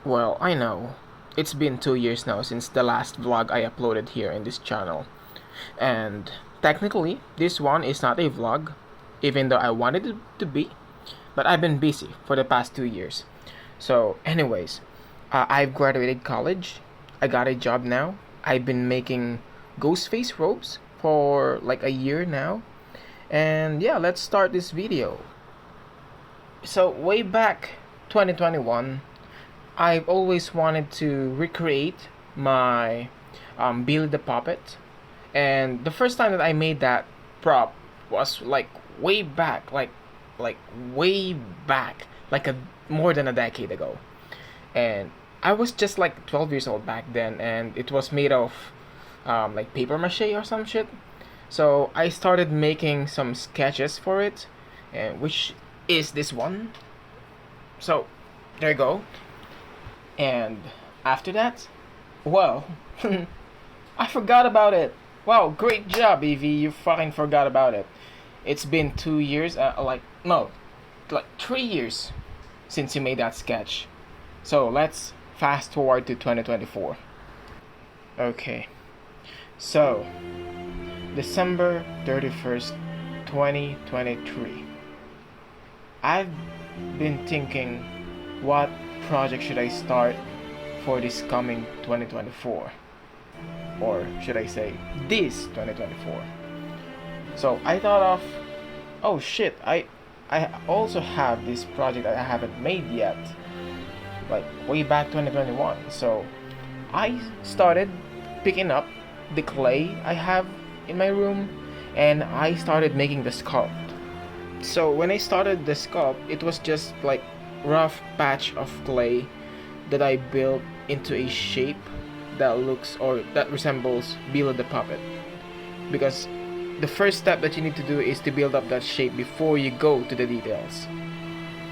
Well, I know. It's been 2 years now since the last vlog I uploaded here in this channel. And technically, this one is not a vlog, even though I wanted it to be. But I've been busy for the past 2 years. So, anyways, I've graduated college. I got a job now. I've been making ghost face robes for like a year now. And yeah, let's start this video. So, way back 2021, I've always wanted to recreate my Billy the Puppet, and the first time that I made that prop was like way back, like way back, like a more than a decade ago, and I was just like 12 years old back then, and it was made of like paper mache or some shit. So I started making some sketches for it, and which is this one. So there you go. And after that, well, I forgot about it. Wow, great job, Evie. You fucking forgot about it. It's been 2 years, no, like 3 years since you made that sketch. So let's fast forward to 2024. Okay, so December 31st, 2023. I've been thinking, what project should I start for this coming 2024? Or should I say, this 2024? So I thought of, oh shit, I also have this project that I haven't made yet, like way back 2021. So I started picking up the clay I have in my room, and I started making the sculpt. So when I started the sculpt, it was just like rough patch of clay that I built into a shape that looks or that resembles Bila the puppet. Because the first step that you need to do is to build up that shape before you go to the details.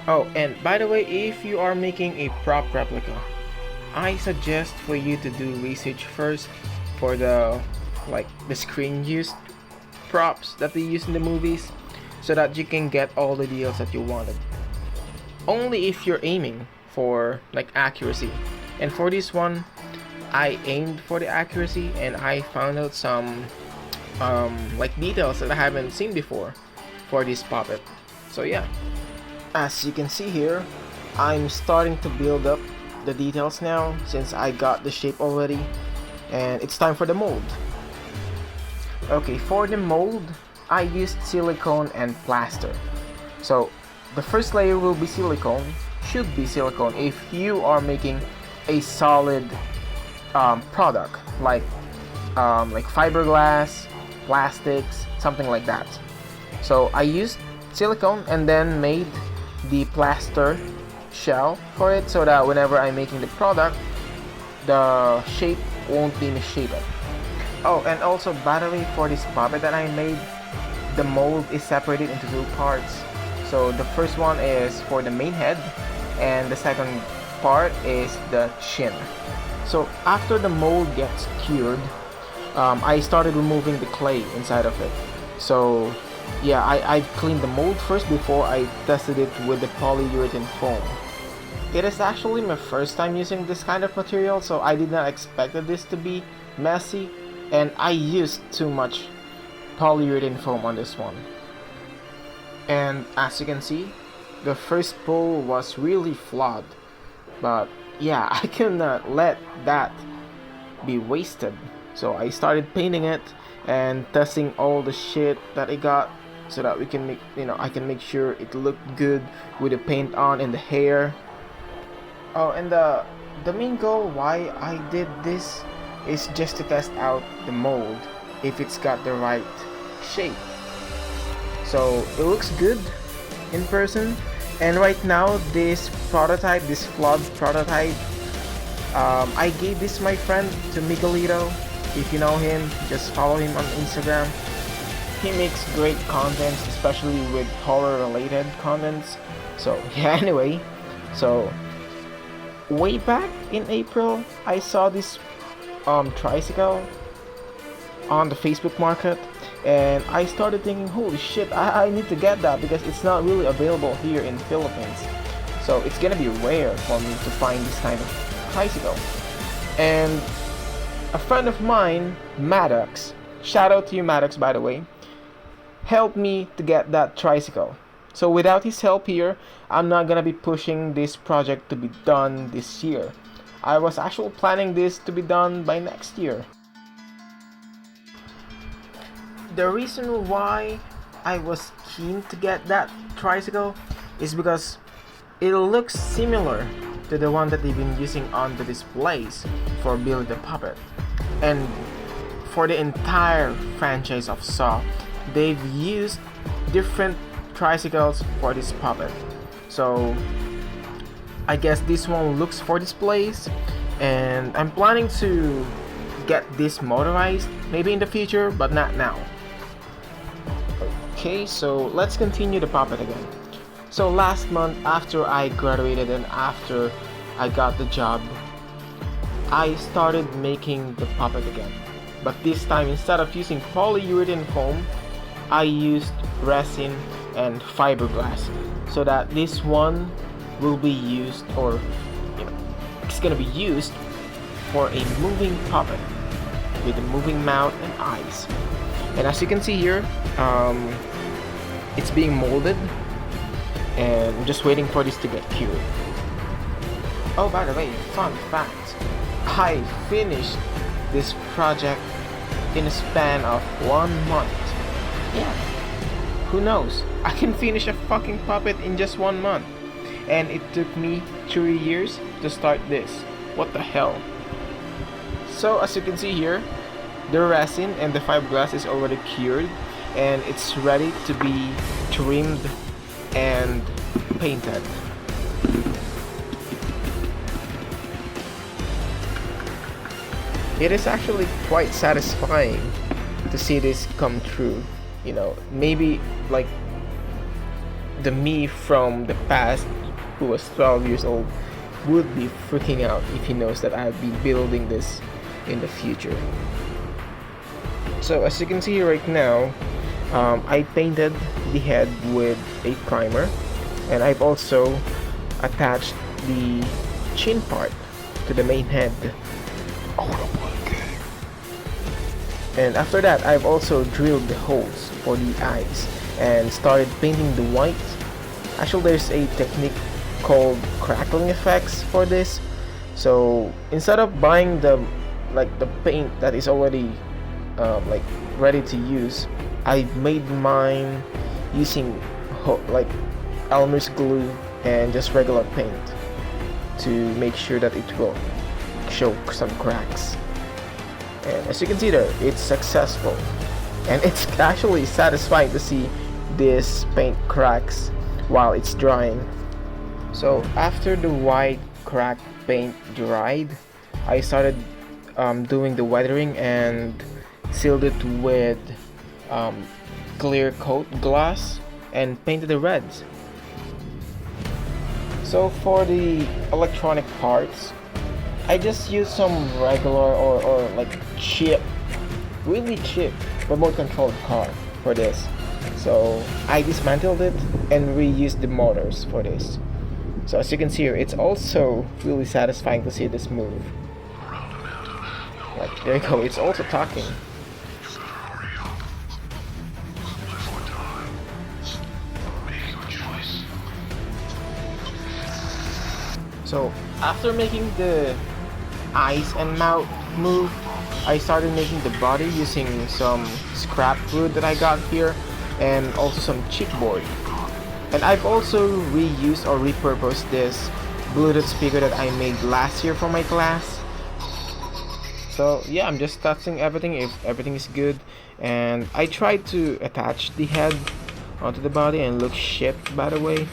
Oh, and by the way, if you are making a prop replica, I suggest for you to do research first for the screen used props that they use in the movies, so that you can get all the details that you wanted. Only if you're aiming for like accuracy. And for this one, I aimed for the accuracy, and I found out some like details that I haven't seen before for this puppet. So yeah, as you can see here, I'm starting to build up the details now since I got the shape already, and it's time for the mold. Okay, for the mold, I used silicone and plaster. So the first layer will be silicone, should be silicone if you are making a solid product like fiberglass, plastics, something like that. So I used silicone and then made the plaster shell for it, so that whenever I'm making the product, the shape won't be misshapen. Oh, and also, by the way, for this puppet that I made, the mold is separated into two parts. So the first one is for the main head, and the second part is the chin. So after the mold gets cured, I started removing the clay inside of it. So yeah, I cleaned the mold first before I tested it with the polyurethane foam. It is actually my first time using this kind of material, so I did not expect this to be messy, and I used too much polyurethane foam on this one. And as you can see, the first pull was really flawed, but yeah, I cannot let that be wasted. So I started painting it and testing all the shit that I got, so that we can make, I can make sure it looked good with the paint on and the hair. Oh, and the main goal why I did this is just to test out the mold, if it's got the right shape. So it looks good in person, and right now this prototype, this flawed prototype, I gave this my friend to Miguelito. If you know him, just follow him on Instagram. He makes great content, especially with horror related contents. So yeah, anyway, so way back in April, I saw this tricycle on the Facebook market, and I started thinking, holy shit, I need to get that because it's not really available here in Philippines. So it's gonna be rare for me to find this kind of tricycle. And a friend of mine, Maddox, shout out to you Maddox by the way, helped me to get that tricycle. So without his help here, I'm not gonna be pushing this project to be done this year. I was actually planning this to be done by next year. The reason why I was keen to get that tricycle is because it looks similar to the one that they've been using on the displays for Billy the Puppet. And for the entire franchise of Saw, they've used different tricycles for this puppet. So I guess this one looks for displays, and I'm planning to get this motorized maybe in the future, but not now. Okay, so let's continue the puppet again. So last month, after I graduated and after I got the job, I started making the puppet again. But this time, instead of using polyurethane foam, I used resin and fiberglass, so that this one will be used, or it's gonna be used for a moving puppet with a moving mouth and eyes. And as you can see here, it's being molded, and I'm just waiting for this to get cured. Oh, by the way, fun fact, I finished this project in a span of 1 month. Yeah, who knows? I can finish a fucking puppet in just 1 month. And it took me 3 years to start this. What the hell? So as you can see here, the resin and the fiberglass is already cured, and it's ready to be trimmed and painted. It is actually quite satisfying to see this come true. Maybe like the me from the past, who was 12 years old, would be freaking out if he knows that I'll be building this in the future. So as you can see right now, I painted the head with a primer, and I've also attached the chin part to the main head. And after that, I've also drilled the holes for the eyes and started painting the white. Actually, there's a technique called crackling effects for this. So instead of buying the paint that is already ready to use, I made mine using Elmer's glue and just regular paint to make sure that it will show some cracks. And as you can see there, it's successful, and it's actually satisfying to see this paint cracks while it's drying. So after the white cracked paint dried, I started doing the weathering and sealed it with clear coat glass and painted the reds. So for the electronic parts, I just used some regular or cheap, really cheap remote controlled car for this. So I dismantled it and reused the motors for this. So as you can see here, it's also really satisfying to see this move. There you go, it's also talking. So after making the eyes and mouth move, I started making the body using some scrap wood that I got here, and also some chipboard. And I've also reused or repurposed this Bluetooth speaker that I made last year for my class. So yeah, I'm just testing everything, if everything is good. And I tried to attach the head onto the body, and it looks shit by the way,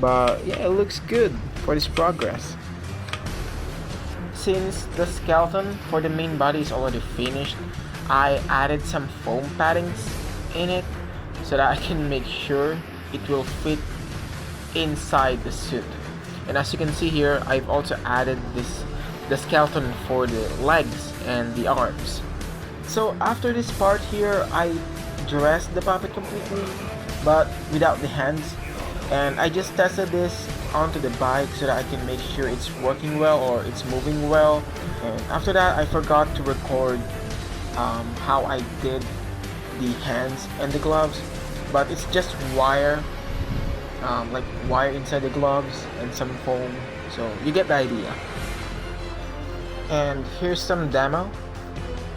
but yeah, it looks good for this progress. Since the skeleton for the main body is already finished, I added some foam paddings in it so that I can make sure it will fit inside the suit. And as you can see here, I've also added the skeleton for the legs and the arms. So after this part here, I dressed the puppet completely, but without the hands. And I just tested this onto the bike so that I can make sure it's working well or it's moving well. And after that, I forgot to record how I did the hands and the gloves, but it's just wire, like wire inside the gloves and some foam, so you get the idea. And here's some demo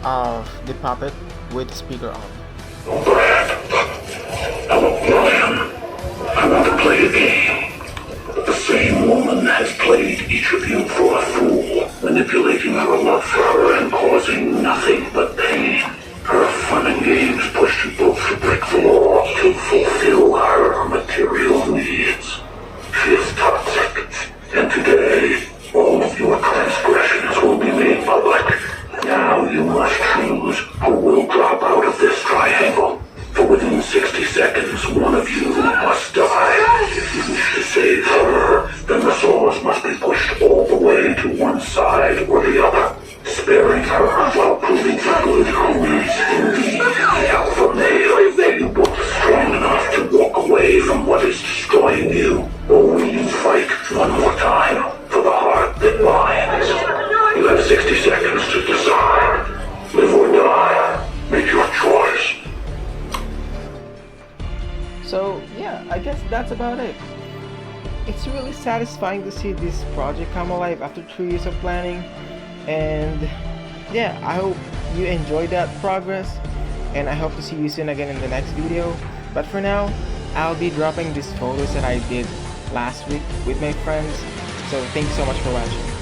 of the puppet with speaker on. Brad, hello Brian. I want to play a game. The same woman has played each of you for a fool, manipulating your love for her and causing nothing but pain. Her fun and games pushed you both to brick the wall to fulfill her material needs. She is toxic, and today, all of your transgressions will be made public. Now you must choose who will drop out of this triangle. For within 60 seconds, one of you must die. If you wish to save her, then the swords must be pushed all the way to one side or the other, sparing her while proving for good who is indeed the alpha male. Are you both strong enough to walk away from what is destroying you? Or will you fight one more time for the heart that binds? You have 60 seconds to decide. Live or die. Make your choice. So yeah, I guess that's about it. It's really satisfying to see this project come alive after 3 years of planning, and yeah, I hope you enjoyed that progress, and I hope to see you soon again in the next video. But for now, I'll be dropping these photos that I did last week with my friends, so thank you so much for watching.